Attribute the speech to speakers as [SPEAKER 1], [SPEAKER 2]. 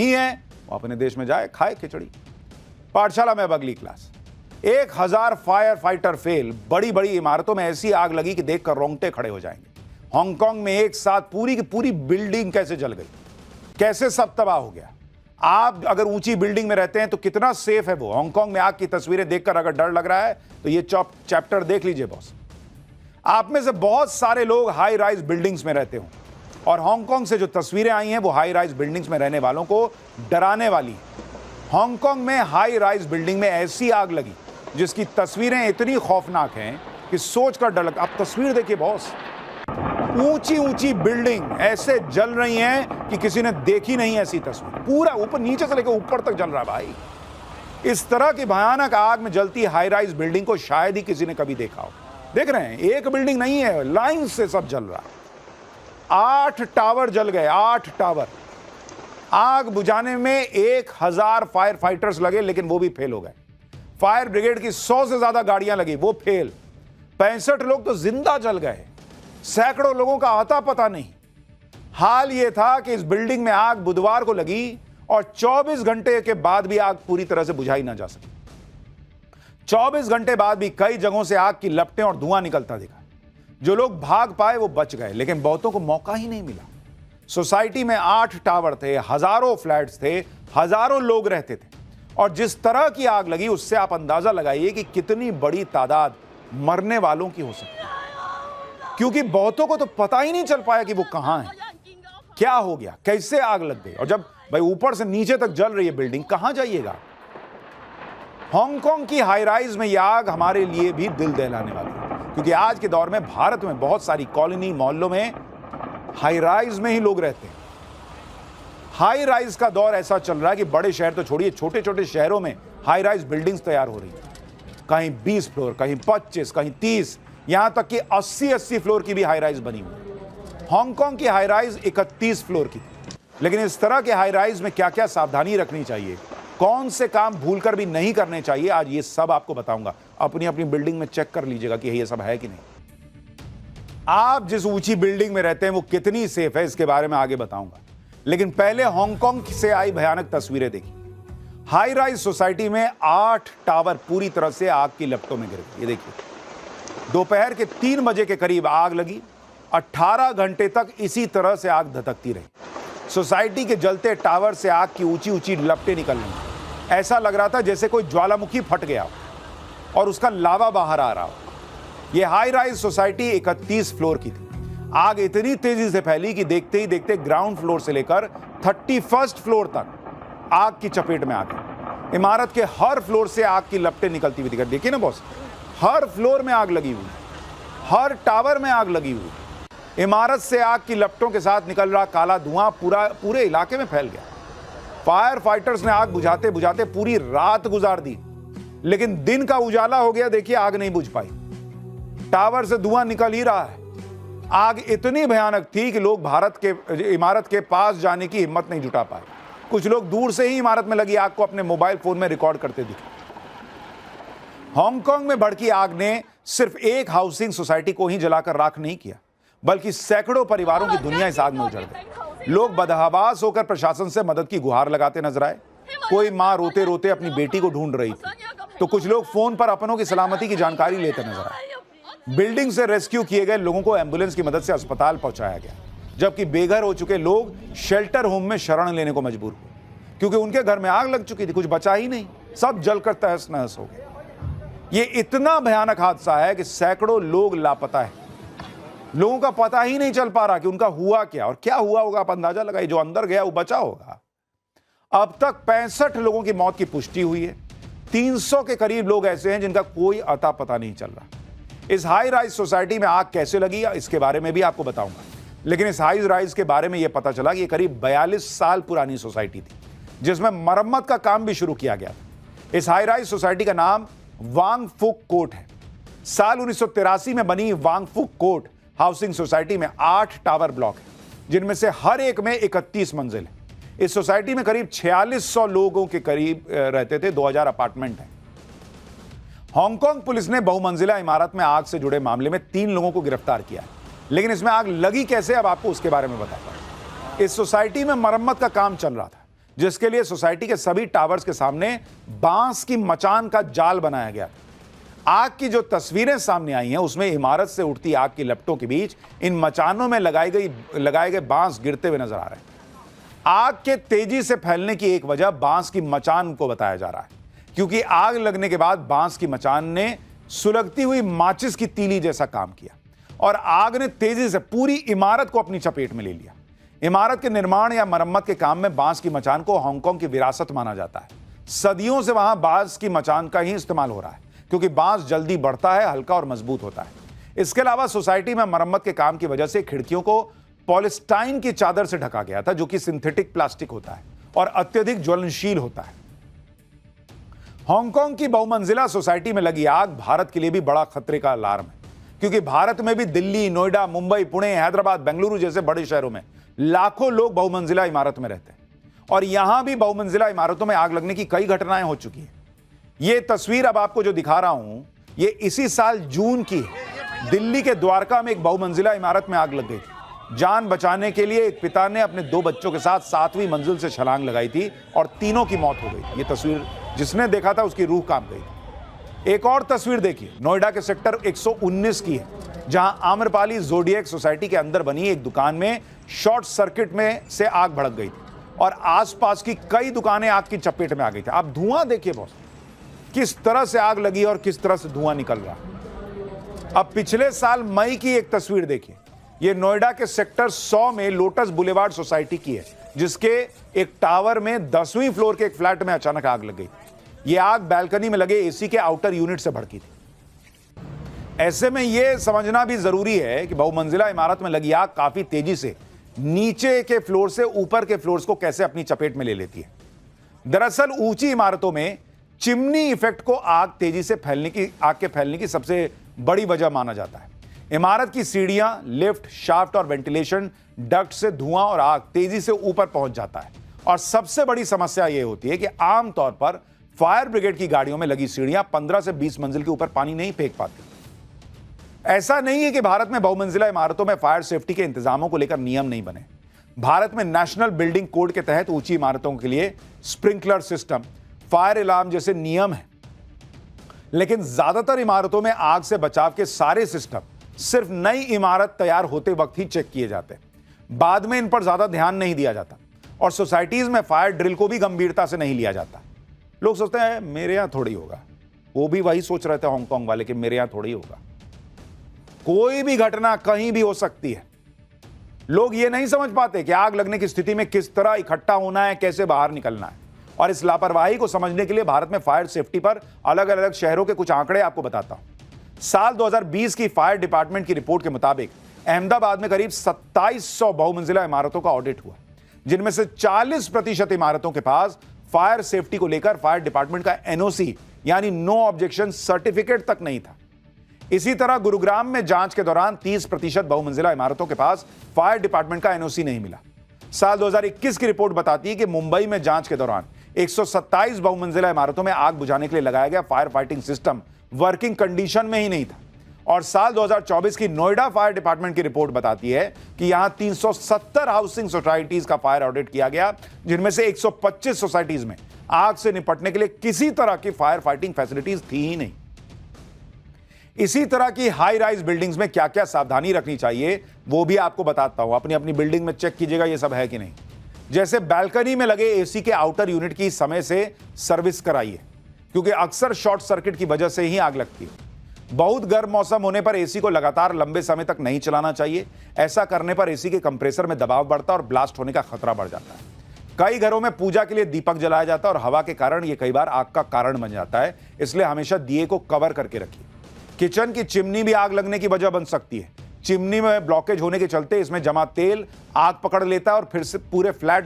[SPEAKER 1] नहीं है वो अपने देश में जाए, खाए खिचड़ी। पाठशाला में अब अगली क्लास। 1000 fire fighter fail. बड़ी बड़ी इमारतों में ऐसी आग लगी कि देखकर रोंगटे खड़े हो जाएंगे। हांगकांग में एक साथ पूरी की पूरी बिल्डिंग कैसे जल गई, कैसे सब तबाह हो गया। आप अगर ऊंची बिल्डिंग में रहते हैं तो कितना सेफ है वो। हांगकांग में आग की तस्वीरें देखकर अगर डर लग रहा है तो ये चैप्टर देख लीजिए बॉस। आप में से बहुत सारे लोग हाई राइज बिल्डिंग्स में रहते हो और हांगकांग से जो तस्वीरें आई हैं वो हाई राइज बिल्डिंग्स में रहने वालों को डराने वाली है। हांगकांग में हाई राइज बिल्डिंग में ऐसी आग लगी जिसकी तस्वीरें इतनी खौफनाक हैं कि सोचकर डर लगता। आप तस्वीर देखिए बॉस, ऊंची ऊंची बिल्डिंग ऐसे जल रही हैं कि किसी ने देखी नहीं ऐसी तस्वीर। पूरा ऊपर नीचे से लेकर ऊपर तक जल रहा है भाई। इस तरह की भयानक आग में जलती हाई राइज बिल्डिंग को शायद ही किसी ने कभी देखा हो। देख रहे हैं, एक बिल्डिंग नहीं है, लाइन से सब जल रहा है। 8 टावर जल गए, 8 टावर। आग बुझाने में 1000 फायर फाइटर्स लगे लेकिन वो भी फेल हो गए। फायर ब्रिगेड की 100 से ज्यादा गाड़ियां लगी, वो फेल। 65 लोग तो जिंदा जल गए, सैकड़ों लोगों का आता पता नहीं। हाल यह था कि इस बिल्डिंग में आग बुधवार को लगी और 24 घंटे के बाद भी आग पूरी तरह से बुझाई ना जा सकी। 24 घंटे बाद भी कई जगहों से आग की लपटें और धुआं निकलता दिखा। जो लोग भाग पाए वो बच गए लेकिन बहुतों को मौका ही नहीं मिला। सोसाइटी में 8 टावर थे, हजारों फ्लैट्स थे, हजारों लोग रहते थे और जिस तरह की आग लगी उससे आप अंदाजा लगाइए कि कितनी बड़ी तादाद मरने वालों की हो सकती है, क्योंकि बहुतों को तो पता ही नहीं चल पाया कि वो कहां है, क्या हो गया, कैसे आग लग गई। और जब भाई ऊपर से नीचे तक जल रही है बिल्डिंग, कहां जाइएगा। हांगकांग की हाई राइज में यह आग हमारे लिए भी दिल दहलाने वाली है, क्योंकि आज के दौर में भारत में बहुत सारी कॉलोनी मोहल्लों में हाई राइज में ही लोग रहते हैं। हाई राइज का दौर ऐसा चल रहा है कि बड़े शहर तो छोड़िए, छोटे छोटे शहरों में हाई राइज बिल्डिंग्स तैयार हो रही है। कहीं 20 फ्लोर, कहीं 25, कहीं 30, यहां तक कि 80 फ्लोर की भी हाई राइज बनी हुई है। हांगकांग की हाई राइज 31 फ्लोर की थी। लेकिन इस तरह के हाई राइज में क्या क्या सावधानी रखनी चाहिए, कौन से काम भूलकर भी नहीं करने चाहिए, आज ये सब आपको बताऊंगा। अपनी अपनी बिल्डिंग में चेक कर लीजिएगा कि ये सब है कि नहीं। आप जिस ऊंची बिल्डिंग में रहते हैं वो कितनी सेफ है इसके बारे में आगे बताऊंगा, लेकिन पहले हांगकांग से आई भयानक तस्वीरें देखिए। हाई राइज सोसाइटी में 8 टावर पूरी तरह से आग की लपटों में गिर गए। ये देखिए, दोपहर के 3 बजे के करीब आग लगी। 18 घंटे तक इसी तरह से आग धधकती रही। सोसाइटी के जलते टावर से आग की ऊंची ऊंची लपटें निकल रही। ऐसा लग रहा था जैसे कोई ज्वालामुखी फट गया और उसका लावा बाहर आ रहा हो। यह हाई राइज सोसाइटी 31 फ्लोर की थी। आग इतनी तेजी से फैली कि देखते ही देखते ग्राउंड फ्लोर से लेकर 31st फ्लोर तक आग की चपेट में आ गई। इमारत के हर फ्लोर से आग की लपटें निकलती हुई दिखाई। देखिए ना बॉस, हर फ्लोर में आग लगी हुई, हर टावर में आग लगी हुई। इमारत से आग की लपटों के साथ निकल रहा काला धुआं पूरे इलाके में फैल गया। फायर फाइटर्स ने आग बुझाते बुझाते पूरी रात गुजार दी, लेकिन दिन का उजाला हो गया। देखिए, आग नहीं बुझ पाई। टावर से धुआं निकल ही रहा है। आग इतनी भयानक थी कि लोग इमारत के पास जाने की हिम्मत नहीं जुटा पाए। कुछ लोग दूर से ही इमारत में लगी आग को अपने मोबाइल फोन में रिकॉर्ड करते दिखे। हांगकांग में भड़की आग ने सिर्फ एक हाउसिंग सोसाइटी को ही जलाकर राख नहीं किया, बल्कि सैकड़ों परिवारों की दुनिया इस आग में उजड़ गई। लोग बदहवास होकर प्रशासन से मदद की गुहार लगाते नजर आए। कोई मां रोते रोते अपनी बेटी को ढूंढ रही थी, तो कुछ लोग फोन पर अपनों की सलामती की जानकारी लेते नजर आए। बिल्डिंग से रेस्क्यू किए गए लोगों को एम्बुलेंस की मदद से अस्पताल पहुंचाया गया, जबकि बेघर हो चुके लोग शेल्टर होम में शरण लेने को मजबूर हुए, क्योंकि उनके घर में आग लग चुकी थी। कुछ बचा ही नहीं, सब जलकर तहस नहस हो गए। ये इतना भयानक हादसा है कि सैकड़ों लोग लापता है। लोगों का पता ही नहीं चल पा रहा कि उनका हुआ क्या और क्या हुआ होगा। आप अंदाजा लगाइए, जो अंदर गया वो बचा होगा। अब तक 65 लोगों की मौत की पुष्टि हुई है। 300 के करीब लोग ऐसे हैं जिनका कोई अता पता नहीं चल रहा। इस हाई राइज सोसाइटी में आग कैसे लगी इसके बारे में भी आपको बताऊंगा, लेकिन इस हाई राइज के बारे में यह पता चला कि यह करीब 42 साल पुरानी सोसाइटी थी, जिसमें मरम्मत का काम भी शुरू किया गया था। इस हाई राइज सोसाइटी का नाम वांग फुक कोर्ट है। साल 1983 में बनी वांग फुक कोर्ट हाउसिंग सोसाइटी में 8 टावर ब्लॉक है, जिनमें से हर एक में 31 मंजिल है। इस सोसाइटी में करीब 4600 लोगों के करीब रहते थे। 2000 अपार्टमेंट हैं। हांगकांग पुलिस ने बहुमंजिला इमारत में आग से जुड़े मामले में 3 लोगों को गिरफ्तार किया है, लेकिन इसमें आग लगी कैसे, अब आपको उसके बारे में बताता हूं। इस सोसाइटी में मरम्मत का काम चल रहा था, जिसके लिए सोसाइटी के सभी टावर्स के सामने बांस की मचान का जाल बनाया गया। आग की जो तस्वीरें सामने आई हैं उसमें इमारत से उठती आग की लपटों के बीच इन मचानों में लगाए गए बांस गिरते हुए नजर आ रहे हैं। आग के तेजी से फैलने की एक वजह बांस की मचान को बताया जा रहा है, क्योंकि आग लगने के बाद बांस की मचान ने सुलगती हुई माचिस की तीली जैसा काम किया और आग ने तेजी से पूरी इमारत को अपनी चपेट में ले लिया। इमारत के निर्माण या मरम्मत के काम में बांस की मचान को हांगकांग की विरासत माना जाता है। सदियों से वहां बांस की मचान का ही इस्तेमाल हो रहा है, क्योंकि बांस जल्दी बढ़ता है, हल्का और मजबूत होता है। इसके अलावा सोसाइटी में मरम्मत के काम की वजह से खिड़कियों को पॉलिस्टाइन की चादर से ढका गया था, जो कि सिंथेटिक प्लास्टिक होता है और अत्यधिक ज्वलनशील होता है। हांगकांग की बहुमंजिला सोसाइटी में लगी आग भारत के लिए भी बड़ा खतरे का अलार्म है, क्योंकि भारत में भी दिल्ली, नोएडा, मुंबई, पुणे, हैदराबाद, बेंगलुरु जैसे बड़े शहरों में लाखों लोग बहुमंजिला इमारत में रहते हैं और यहां भी बहुमंजिला इमारतों में आग लगने की कई घटनाएं हो चुकी हैं। यह तस्वीर अब आपको जो दिखा रहा हूं, यह इसी साल जून की है। दिल्ली के द्वारका में एक बहुमंजिला इमारत में आग लग गई थी। जान बचाने के लिए एक पिता ने अपने 2 बच्चों के साथ 7वीं मंजिल से छलांग लगाई थी और तीनों की मौत हो गई। यह तस्वीर जिसने देखा था उसकी रूह कांप गई। एक और तस्वीर देखिए, नोएडा के सेक्टर 119 की है, जहां आम्रपाली जोडिएक सोसाइटी के अंदर बनी एक दुकान में शॉर्ट सर्किट में से आग भड़क गई थी और आसपास की कई दुकानें आग की चपेट में आ गई थी। आप धुआं देखिए बॉस, किस तरह से आग लगी और किस तरह से धुआं निकल रहा। अब पिछले साल मई की एक तस्वीर देखिए, यह नोएडा के सेक्टर 100 में लोटस बुलेवार्ड सोसाइटी की है, जिसके एक टावर में 10वीं फ्लोर के एक फ्लैट में अचानक आग लग गई। यह आग बैल्कनी में लगे एसी के आउटर यूनिट से भड़की थी। ऐसे में यह समझना भी जरूरी है कि बहुमंजिला इमारत में लगी आग काफी तेजी से नीचे के फ्लोर से ऊपर के फ्लोर्स को कैसे अपनी चपेट में ले लेती है। दरअसल ऊंची इमारतों में चिमनी इफेक्ट को आग के फैलने की सबसे बड़ी वजह माना जाता है। इमारत की सीढ़ियां, लिफ्ट, शाफ्ट और वेंटिलेशन डक्ट से धुआं और आग तेजी से ऊपर पहुंच जाता है और सबसे बड़ी समस्या यह होती है कि आमतौर पर फायर ब्रिगेड की गाड़ियों में लगी सीढ़ियां 15 से 20 मंजिल के ऊपर पानी नहीं फेंक पाती। ऐसा नहीं है कि भारत में बहुमंजिला इमारतों में फायर सेफ्टी के इंतजामों को लेकर नियम नहीं बने। भारत में नेशनल बिल्डिंग कोड के तहत ऊंची इमारतों के लिए स्प्रिंकलर सिस्टम, फायर अलार्म जैसे नियम हैं, लेकिन ज्यादातर इमारतों में आग से बचाव के सारे सिस्टम सिर्फ नई इमारत तैयार होते वक्त ही चेक किए जाते हैं। बाद में इन पर ज्यादा ध्यान नहीं दिया जाता और सोसाइटीज में फायर ड्रिल को भी गंभीरता से नहीं लिया जाता। लोग सोचते हैं मेरे यहां थोड़ी होगा, वो भी वही सोच रहे थे हांगकांग वाले कि मेरे यहां थोड़ी होगा। कोई भी घटना कहीं भी हो सकती है। लोग ये नहीं समझ पाते कि आग लगने की स्थिति में किस तरह इकट्ठा होना है, कैसे बाहर निकलना है। और इस लापरवाही को समझने के लिए भारत में फायर सेफ्टी पर अलग अलग शहरों के कुछ आंकड़े आपको बताता हूं। साल 2020 की फायर डिपार्टमेंट की रिपोर्ट के मुताबिक अहमदाबाद में करीब 2700 बहुमंजिला इमारतों का ऑडिट हुआ, जिनमें से 40% इमारतों के पास फायर सेफ्टी को लेकर फायर डिपार्टमेंट का एनओसी यानी नो ऑब्जेक्शन सर्टिफिकेट तक नहीं था। इसी तरह गुरुग्राम में जांच के दौरान 30% बहुमंजिला इमारतों के पास फायर डिपार्टमेंट का एनओसी नहीं मिला। साल 2021 की रिपोर्ट बताती है कि मुंबई में जांच के दौरान 127 बहुमंजिला इमारतों में आग बुझाने के लिए लगाया गया fire fighting system working condition में ही नहीं था। और साल 2024 की नोएडा फायर डिपार्टमेंट की रिपोर्ट बताती है कि यहां 370 हाउसिंग सोसाइटीज का फायर ऑडिट किया गया, जिनमें से 125 सोसाइटीज में आग से निपटने के लिए किसी तरह की फायर फाइटिंग फैसिलिटीज थी ही नहीं। इसी तरह की हाई राइज बिल्डिंग्स में क्या क्या सावधानी रखनी चाहिए वो भी आपको बताता हूं। अपनी अपनी बिल्डिंग में चेक कीजिएगा ये सब है कि नहीं। जैसे बैल्कनी में लगे एसी के आउटर यूनिट की समय से सर्विस कराइए, क्योंकि अक्सर शॉर्ट सर्किट की वजह से ही आग लगती है। बहुत गर्म मौसम होने पर एसी को लगातार लंबे समय तक नहीं चलाना चाहिए। ऐसा करने पर एसी के कंप्रेसर में दबाव बढ़ता है और ब्लास्ट होने का खतरा बढ़ जाता है। कई घरों में पूजा के लिए दीपक जलाया जाता है और हवा के कारण यह कई बार आग का कारण बन जाता है, इसलिए हमेशा दिए को कवर करके रखिए। किचन की चिमनी भी आग लगने की वजह बन सकती है। चिमनी में ब्लॉकेज होने के चलते इसमें जमा तेल आग पकड़ लेता है और फिर से पूरे फ्लैट